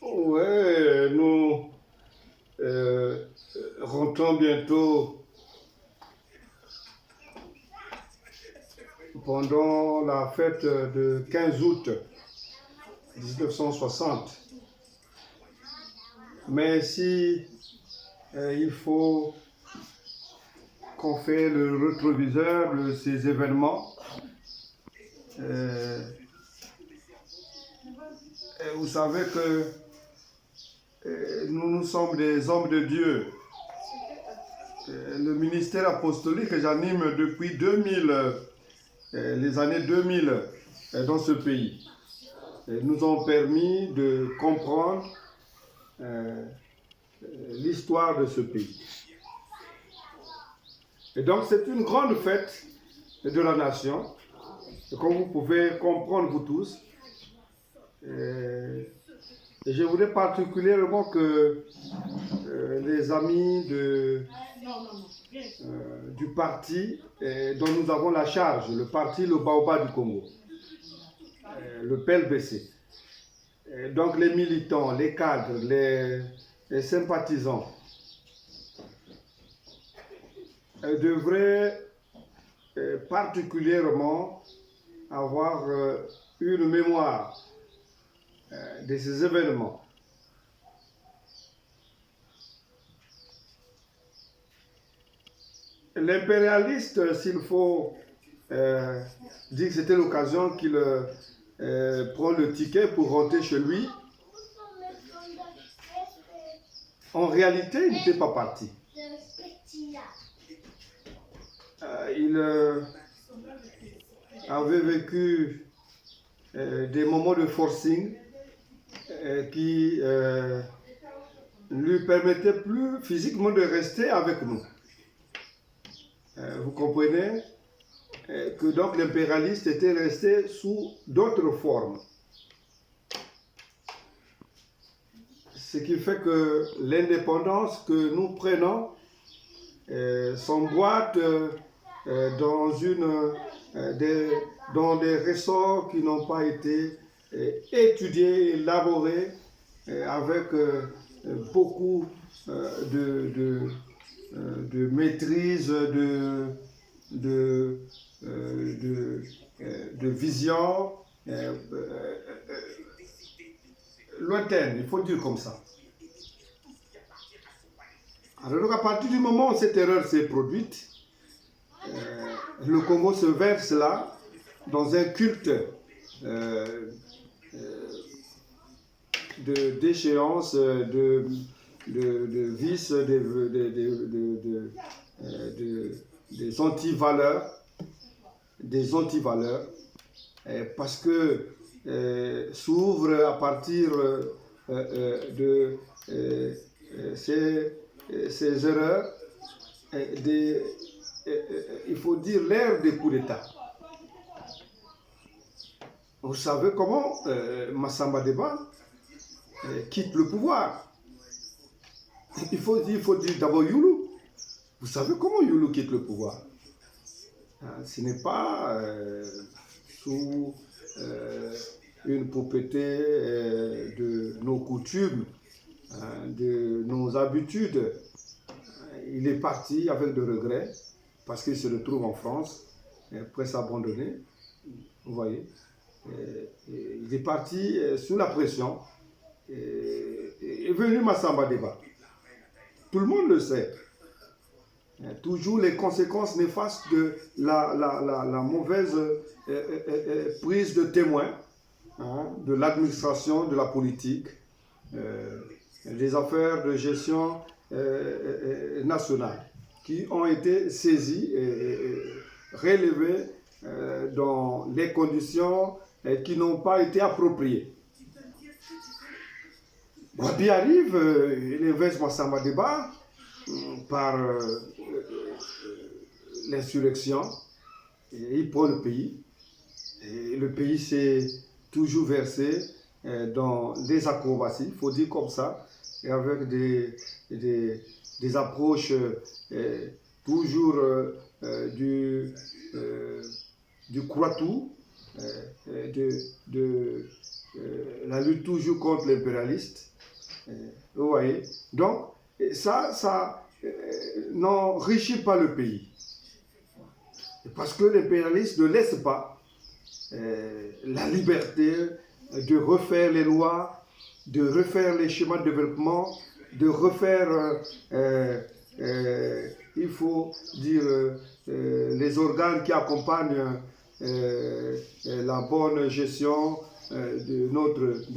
Ouais, nous rentrons bientôt pendant la fête de 15 août 1960. Mais si il faut qu'on fait le rétroviseur de ces événements, vous savez que nous sommes des hommes de Dieu. Le ministère apostolique que j'anime depuis 2000, les années 2000 dans ce pays, nous ont permis de comprendre l'histoire de ce pays. Et donc c'est une grande fête de la nation, et comme vous pouvez comprendre vous tous. Et je voudrais particulièrement que les amis du parti dont nous avons la charge, le parti Le Baobab du Congo, le PLBC, donc les militants, les cadres, les sympathisants, devraient particulièrement avoir une mémoire de ces événements. L'impérialiste, s'il faut dire que c'était l'occasion qu'il prend le ticket pour rentrer chez lui, en réalité, il n'était pas parti. Il avait vécu des moments de forcing qui lui permettaient plus physiquement de rester avec nous. Vous comprenez que donc l'impérialiste était resté sous d'autres formes. Ce qui fait que l'indépendance que nous prenons s'emboîte dans des ressorts qui n'ont pas été étudiés, élaborés, avec beaucoup de maîtrise, de vision lointaine, il faut dire comme ça. Alors à partir du moment où cette erreur s'est produite, le Congo se verse là dans un culte de déchéance, de vice, des antivaleurs, parce que s'ouvre à partir de ces erreurs, il faut dire l'ère des coups d'État. Vous savez comment Massamba Deba quitte le pouvoir. Il faut dire d'abord Youlou. Vous savez comment Youlou quitte le pouvoir? Ce n'est pas sous une propriété de nos coutumes, de nos habitudes. Il est parti avec de regrets parce qu'il se retrouve en France, prêt à s'abandonner. Vous voyez, il est parti sous la pression. Est venu Massamba Deba. Tout le monde le sait. Toujours les conséquences néfastes de la mauvaise prise de témoin de l'administration, de la politique, des affaires de gestion nationale qui ont été saisies et relevées dans les conditions qui n'ont pas été appropriées. Wabi arrive, il investe Massamba Deba par l'insurrection, et il prend le pays. Et le pays s'est toujours versé dans des acrobaties, il faut dire comme ça, et avec des approches toujours du croit-tout, la lutte toujours contre l'impérialiste. Vous voyez? Donc, ça n'enrichit pas le pays. Parce que l'impérialiste ne laisse pas la liberté de refaire les lois, de refaire les schémas de développement, de refaire, il faut dire, les organes qui accompagnent la bonne gestion de notre